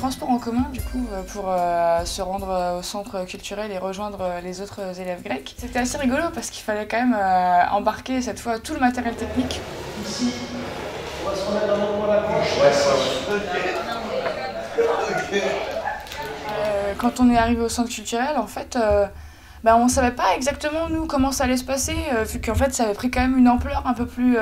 transports en commun du coup pour se rendre au centre culturel et rejoindre les autres élèves grecs. C'était assez rigolo parce qu'il fallait quand même embarquer cette fois tout le matériel technique. Ici, on va se remettre dans mon coin la branche. Quand on est arrivé au centre culturel, en fait, on ne savait pas exactement nous comment ça allait se passer, vu qu'en fait ça avait pris quand même une ampleur un peu plus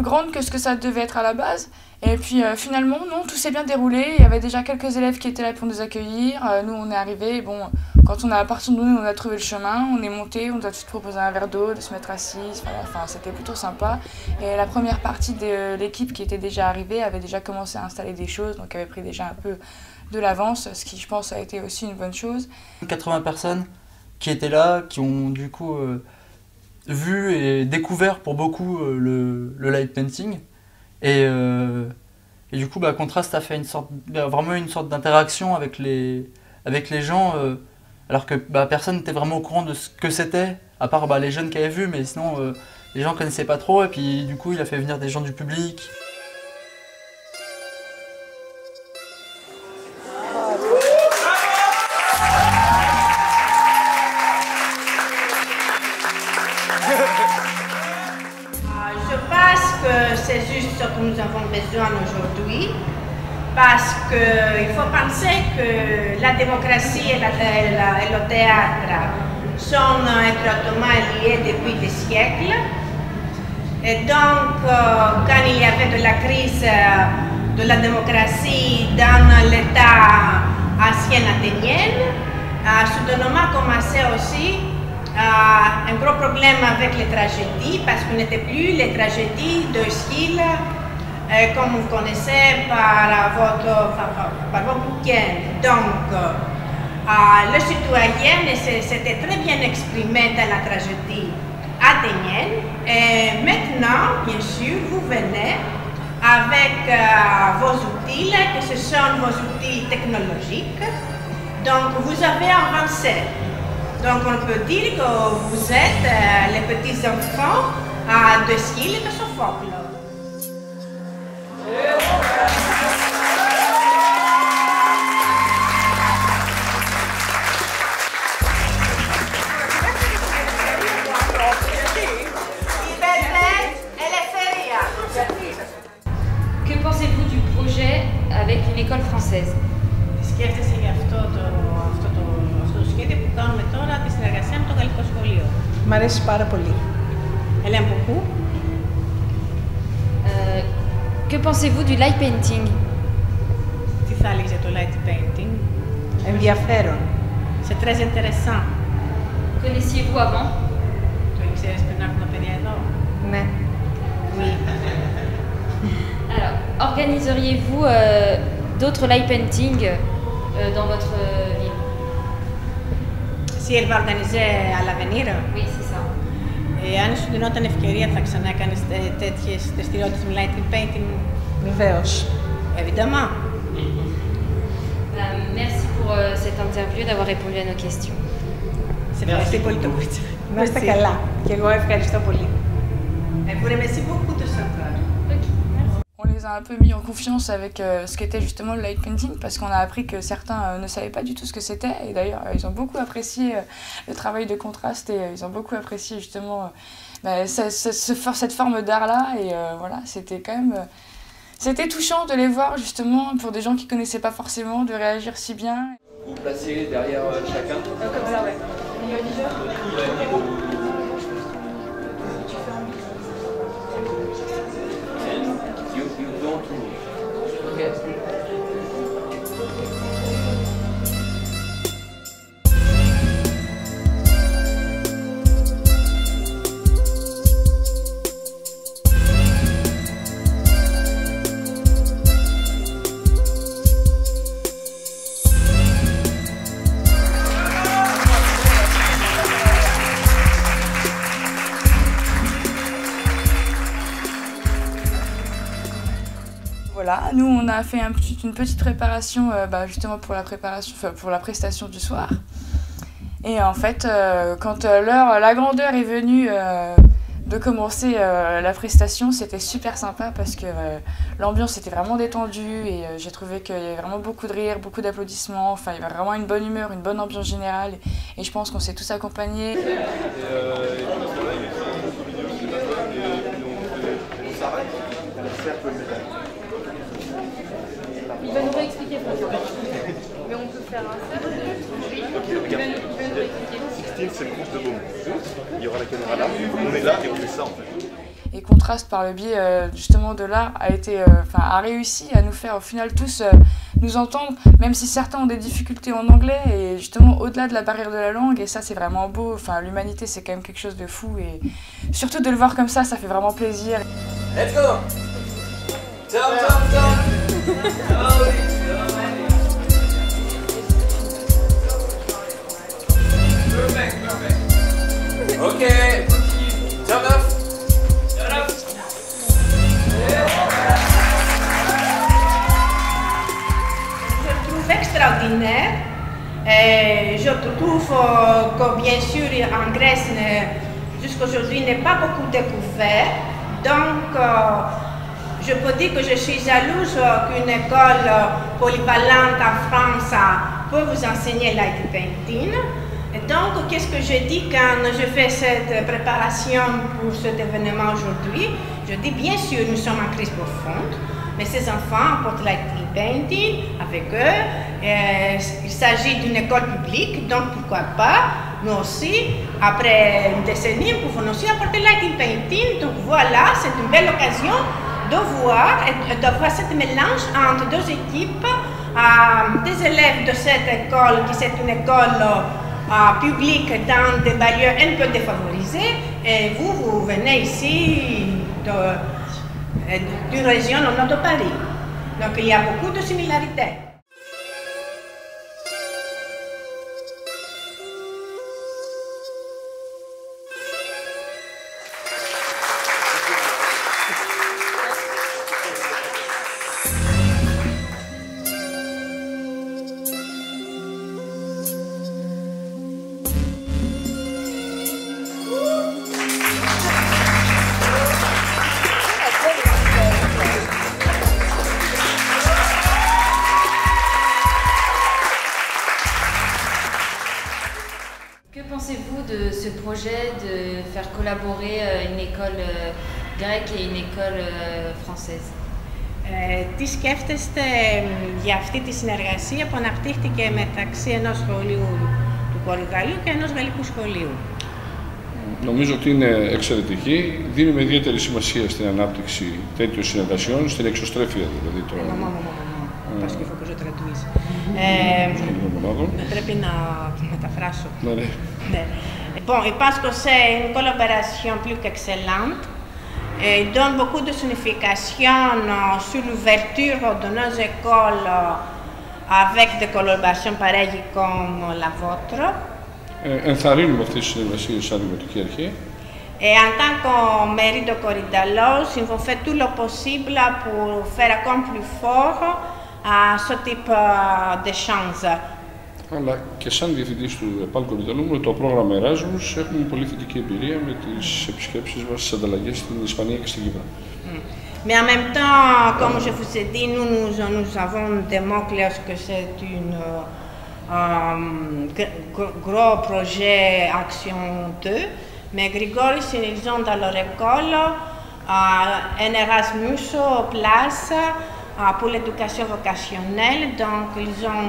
grande que ce que ça devait être à la base. Et puis finalement, non, tout s'est bien déroulé. Il y avait déjà quelques élèves qui étaient là pour nous accueillir. Nous, on est arrivés. Bon, quand on a à partir de nous, on a trouvé le chemin. On est monté, on nous a tout proposé un verre d'eau, de se mettre assis. Enfin, c'était plutôt sympa. Et la première partie de l'équipe qui était déjà arrivée avait déjà commencé à installer des choses, donc avait pris déjà un peu de l'avance, ce qui, je pense, a été aussi une bonne chose. 80 personnes qui étaient là, qui ont du coup vu et découvert pour beaucoup le light painting. Et du coup, Contrast a fait vraiment une sorte d'interaction avec les gens, alors que personne n'était vraiment au courant de ce que c'était, à part les jeunes qui avaient vu, mais sinon les gens ne connaissaient pas trop. Et puis du coup, il a fait venir des gens du public. Je pense que c'est juste ce que nous avons besoin aujourd'hui, parce qu'il faut penser que la démocratie et le théâtre sont étroitement liés depuis des siècles. Et donc, quand il y avait de la crise de la démocratie dans l'État ancien athénien, soudainement commençait aussi un gros problème avec les tragédies, parce qu'on n'était plus les tragédies de style comme vous connaissez par votre week-end. Donc, le citoyen s'était très bien exprimé dans la tragédie athénienne. Et maintenant, bien sûr, vous venez avec vos outils, que ce sont vos outils technologiques. Donc, vous avez avancé. Donc, on peut dire que vous êtes les petits-enfants de Schyle et de Sophocle. Que pensez-vous du projet avec une école française? Σκέφτεσαι για αυτό το σχέδιο που κάνουμε τώρα, τη συνεργασία με το Γαλλικό Σχολείο? Μ' αρέσει πάρα πολύ. Elle aime beaucoup. Que pensez-vous du light painting? Τι θα έλεγες για το light painting? Ενδιαφέρον. C'est très intéressant. Connaissiez-vous avant? Το ξέρεις πριν από τα παιδιά εδώ? Ναι. Oui. Alors, organiseriez-vous d'autres light painting dans votre ville? Si elle va organiser à l'avenir? Oui, c'est ça. Αν σου δινόταν ευκαιρία, θα ξανά έκανες τέτοιες δραστηριότητες με light painting? Βεβαίως. Évidemment. Merci pour cette interview, d'avoir répondu à nos questions. Σε ευχαριστώ πολύ το κορίτσι. Να είστε καλά. Και εγώ ευχαριστώ πολύ. Vous remercie beaucoup de ça. On les a un peu mis en confiance avec ce qu'était justement le light painting, parce qu'on a appris que certains ne savaient pas du tout ce que c'était, et d'ailleurs ils ont beaucoup apprécié le travail de contraste, et ils ont beaucoup apprécié justement cette forme d'art là, et voilà, c'était quand même c'était touchant de les voir justement, pour des gens qui connaissaient pas forcément, de réagir si bien. Vous placez derrière chacun. Comme ça, ouais. Voilà, nous on a fait une petite préparation justement pour la prestation du soir. Et en fait, quand la grandeur est venue de commencer la prestation. C'était super sympa parce que l'ambiance était vraiment détendue et j'ai trouvé qu'il y avait vraiment beaucoup de rires, beaucoup d'applaudissements. Enfin, il y avait vraiment une bonne humeur, une bonne ambiance générale et je pense qu'on s'est tous accompagnés. Il va nous réexpliquer François. Mais on peut faire un cercle. Oui. Il va nous réexpliquer. 16, c'est le groupe de Beaumont. Il y aura la caméra là, on est là et on fait ça en fait. Et Contraste, par le biais justement de l'art, a réussi à nous faire au final tous nous entendre, même si certains ont des difficultés en anglais et justement au-delà de la barrière de la langue. Et ça, c'est vraiment beau. Enfin, l'humanité, c'est quand même quelque chose de fou et surtout de le voir comme ça fait vraiment plaisir. Let's go! Jump, jump, jump! Perfect, perfect. Okay. Jump up. Jump up. Je le trouve extraordinaire. Je trouve que bien sûr en Grèce jusqu'aujourd'hui n'est pas beaucoup découvert. Donc je peux dire que je suis jalouse qu'une école polyvalente en France peut vous enseigner light painting. Et donc, qu'est-ce que je dis quand je fais cette préparation pour cet événement aujourd'hui? Je dis, bien sûr, nous sommes en crise profonde, mais ces enfants portent light painting avec eux. Il s'agit d'une école publique, donc pourquoi pas, nous aussi, après une décennie, nous pouvons aussi apporter light painting. Donc voilà, c'est une belle occasion de voir cette mélange entre deux équipes, des élèves de cette école, qui c'est une école publique dans des banlieues un peu défavorisées, et vous venez ici d'une région au nord de Paris. Donc il y a beaucoup de similarités. Que pensez-vous de ce projet de faire collaborer une école grecque et une école française? Τι σκέφτεστε για αυτή τη συνεργασία που αναπτύχθηκε μεταξύ ενός σχολείου του Πορτογαλίου και ενός γαλλικού σχολείου? Νομίζω ότι είναι εξαιρετική. Δίνουμε ιδιαίτερη σημασία στην ανάπτυξη τέτοιων συνεργασιών, στην εξωστρέφεια δηλαδή των. Parce qu'il faut que je traduise. Πρέπει να μεταφράσω. Bon, je pense que c'est une collaboration plus qu'excellente. Il donne beaucoup de signification sur l'ouverture de nos écoles avec des collaborations pareilles comme la vôtre. Ενθαρρύνουμε αυτές τις συνεργασίες σαν Δημοτική Αρχή. Et en tant que mairie de Korydallos, ils vont faire tout le possible pour faire encore plus fort ce type d'échange. Αλλά και σαν διευθυντής του ΕΠΑΛ Κορυδαλού, με το πρόγραμμα Erasmus έχουμε πολύ θετική εμπειρία με τις επισκέψεις μας, τις ανταλλαγές στην Ισπανία και στην Κύπρο. Mais en même temps, comme je vous ai dit, nous avons démontré que c'est un gros projet Action 2. Mais Grigoris, ils ont dans leur école un Erasmus place pour l'éducation vocationnelle. Donc, ils ont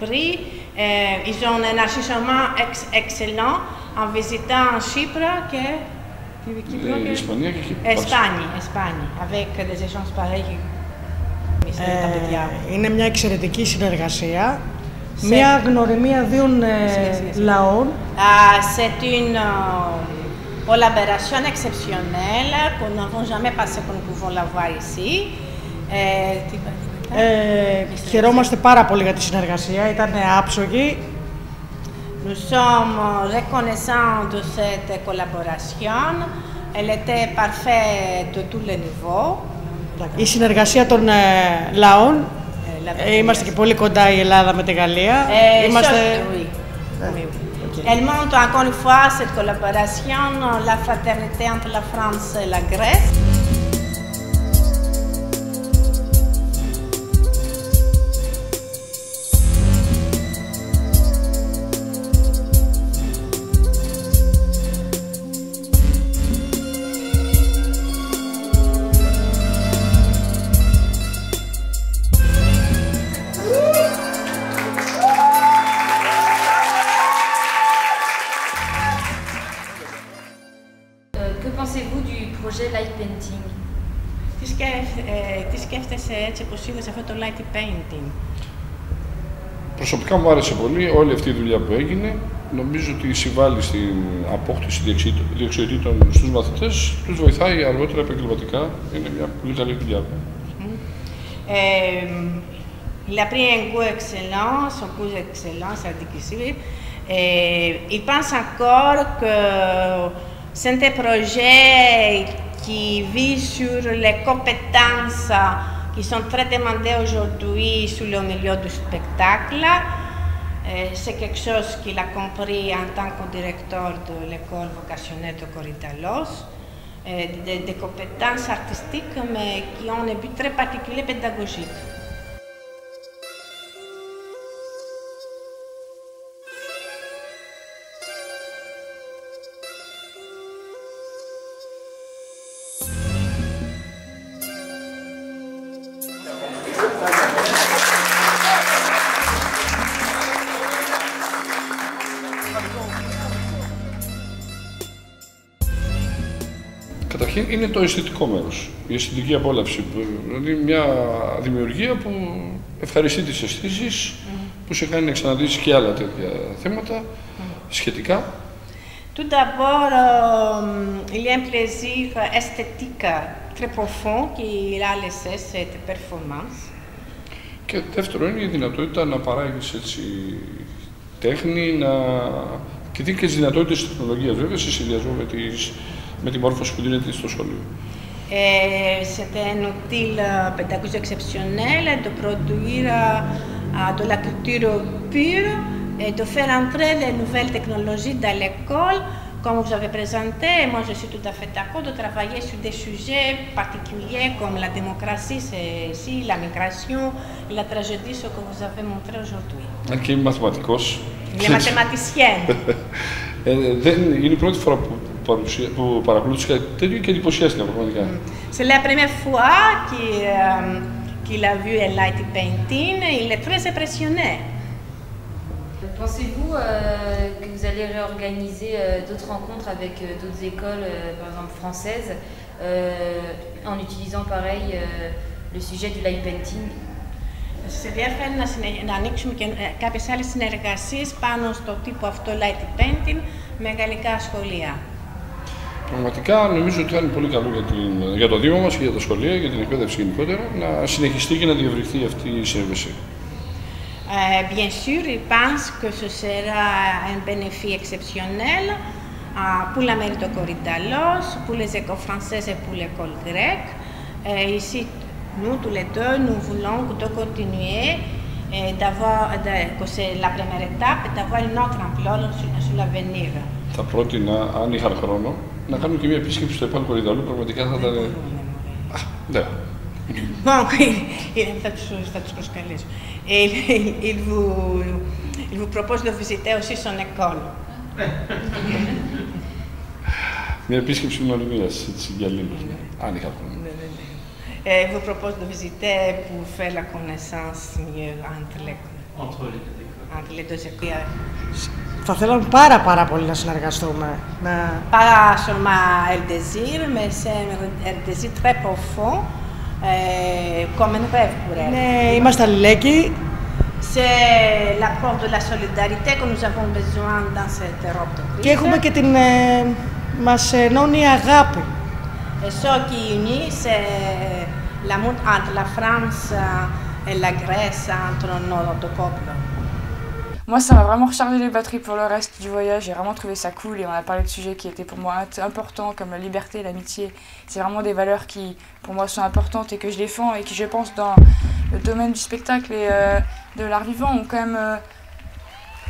pris, ils ont un enrichissement excellent en visitant Chypre, Espagne, avec des échanges pareils. Είναι μια εξαιρετική συνεργασία, μια γνωριμία δύο λαών. C'est une collaboration exceptionnelle que nous n'avons jamais pensé que nous pouvons l'avoir ici. Χαιρόμαστε πάρα πολύ για τη συνεργασία, ήταν άψογη. Nous sommes reconnaissants de cette collaboration. Elle était parfaite de tous les niveaux. Η συνεργασία των λαών, είμαστε και πολύ κοντά η Ελλάδα με τη Γαλλία. ενισχύθηκε. Elle montre encore une fois cette collaboration, la fraternité entre la France et la Grèce. Que pensez-vous du projet Light Painting? Τι σκέφτεσαι έτσι όπως είδες αυτό το light painting? Προσωπικά μου άρεσε πολύ όλη αυτή η δουλειά που έγινε. Νομίζω ότι συμβάλλει στην απόκτηση δεξιοτήτων στους μαθητές, τους βοηθάει αργότερα επαγγελματικά. Είναι μια πολύ καλή δουλειά. Il a pris un goût excellent, son goût excellent, c'est difficile. Il pense encore que c'est un projet qui vise sur les compétences qui sont très demandées aujourd'hui sur le milieu du spectacle. C'est quelque chose qu'il a compris en tant que directeur de l'école vocationnelle de Korydallos. Des compétences artistiques, mais qui ont un but très particulier pédagogique. Καταρχήν είναι το αισθητικό μέρος, η αισθητική απόλαυση. Δηλαδή μια δημιουργία που ευχαριστεί τις αισθήσεις, που σε κάνει να ξαναδείς και άλλα τέτοια θέματα σχετικά. Tout d'abord, il y a un plaisir esthétique très profond qu'il a laissé cette performance. Και δεύτερο είναι η δυνατότητα να παράγεις έτσι τέχνη, και δει και τις δυνατότητες της τεχνολογίας, βέβαια, σε συνδυασμό με τη μόρφωση που δίνεται στο σχολείο. C'était un outil pédagogique exceptionnel de produire de la culture pure et de faire entrer les nouvelles technologies dans l'école. Comme vous avez présenté, moi je suis tout à fait d'accord de travailler sur des sujets particuliers comme la démocratie, c'est ici, la migration, la tragédie, ce que vous avez montré aujourd'hui. Αν και είμαι μαθηματικός. Les mathématiciens. Είναι η πρώτη φορά που παρακολούθησα κάτι τέτοιο και εντυπωσιάστηκα πραγματικά. C'est la première fois qu'il a vu un light painting, il est très impressionné. Pensez-vous que vous allez réorganiser d'autres rencontres avec d'autres écoles, par exemple françaises, en utilisant pareil le sujet du light painting? Σε ενδιαφέρει να ανοίξουμε και κάποιες άλλες συνεργασίες πάνω στο τύπο αυτό light painting με γαλλικά σχολεία. Πραγματικά νομίζω ότι θα είναι πολύ καλό για το Δήμο μας και για τα σχολεία, για την εκπαίδευση γενικότερα, να συνεχιστεί και να διευρυνθεί αυτή η συνέβρεση. Bien sûr, il pense que ce sera un bénéfice exceptionnel pour la mairie de Korydallos, pour les écoles françaises et pour l'école grecque. Ici, nous, tous les deux, nous voulons de continuer que c'est la première étape, d'avoir une autre ampleur sur l'avenir. Θα πρότεινα, αν είχαν χρόνο, να κάνουμε και μια επίσκεψη στο ΕΠΑΛ Κορυδαλού. Πραγματικά θα ήταν. Ναι. Bon, θα τους προσκαλέσω. Il vous propose de visiter aussi son école. Μια επίσκεψη μνημονίας για λίγο, αν είχα χρόνο. Il vous propose de visiter pour faire la connaissance mieux entre les deux écoles. Θα θέλαμε πάρα πολύ να συνεργαστούμε. Pas seulement elle désire, mais c'est un désir très profond, comme un rêve pour elle. Ναι, είμαστε αλληλέγγυοι. C'est la preuve de la solidarité que nous avons besoin dans cette Europe de crise. Και έχουμε και την μας ενώνει η αγάπη. Et ce qui unit, c'est l'amour entre la France et la Grèce, entre nos deux peuples. Moi, ça m'a vraiment rechargé les batteries pour le reste du voyage. J'ai vraiment trouvé ça cool et on a parlé de sujets qui étaient pour moi importants, comme la liberté, l'amitié. C'est vraiment des valeurs qui, pour moi, sont importantes et que je défends et qui, je pense, dans le domaine du spectacle et de l'art vivant, ont quand même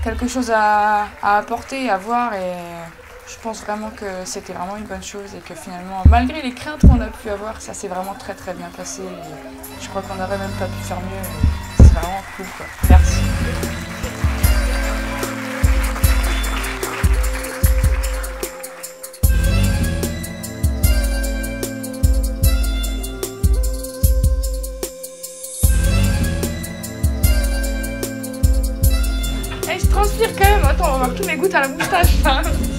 quelque chose à apporter, à voir, et je pense vraiment que c'était vraiment une bonne chose et que finalement, malgré les craintes qu'on a pu avoir, ça s'est vraiment très très bien passé. Et je crois qu'on n'aurait même pas pu faire mieux. C'est vraiment cool, quoi. Merci. Je transpire quand même, attends, on va voir tous mes gouttes à la moustache.